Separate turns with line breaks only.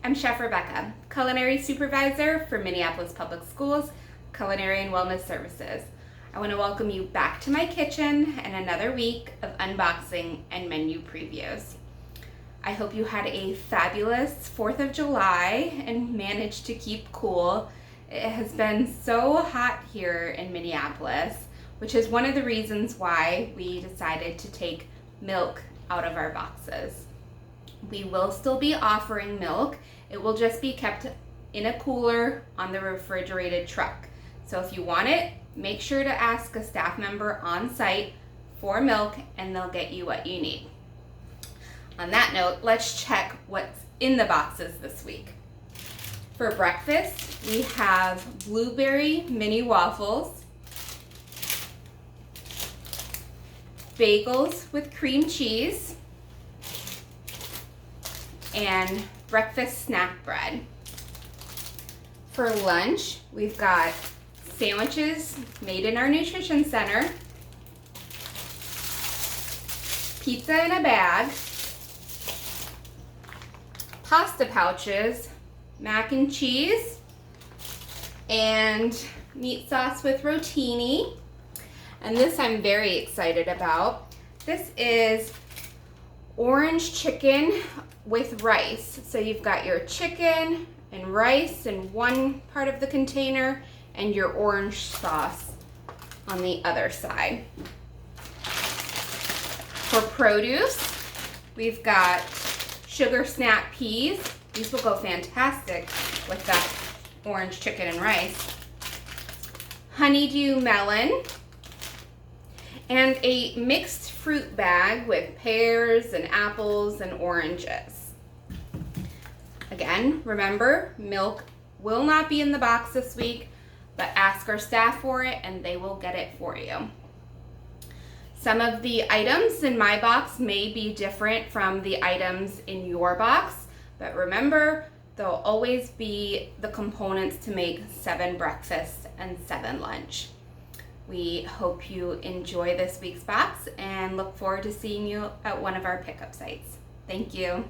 I'm Chef Rebecca, Culinary Supervisor for Minneapolis Public Schools Culinary and Wellness Services. I want to welcome you back to my kitchen and another week of unboxing and menu previews. I hope you had a fabulous 4th of July and managed to keep cool. It has been so hot here in Minneapolis, which is one of the reasons why we decided to take milk out of our boxes. We will still be offering milk. It will just be kept in a cooler on the refrigerated truck. So if you want it, make sure to ask a staff member on site for milk and they'll get you what you need. On that note, let's check what's in the boxes this week. For breakfast, we have blueberry mini waffles, bagels with cream cheese, and breakfast snack bread. For lunch, we've got sandwiches made in our nutrition center, pizza in a bag, pasta pouches, mac and cheese, and meat sauce with rotini. And this I'm very excited about. This is orange chicken with rice. So you've got your chicken and rice in one part of the container and your orange sauce on the other side. For produce, we've got sugar snap peas. These will go fantastic with that orange chicken and rice. Honeydew melon, and a mixed fruit bag with pears and apples and oranges. Again, remember, milk will not be in the box this week, but ask our staff for it and they will get it for you. Some of the items in my box may be different from the items in your box, but remember, there'll always be the components to make 7 breakfast and 7 lunch. We hope you enjoy this week's box and look forward to seeing you at one of our pickup sites. Thank you.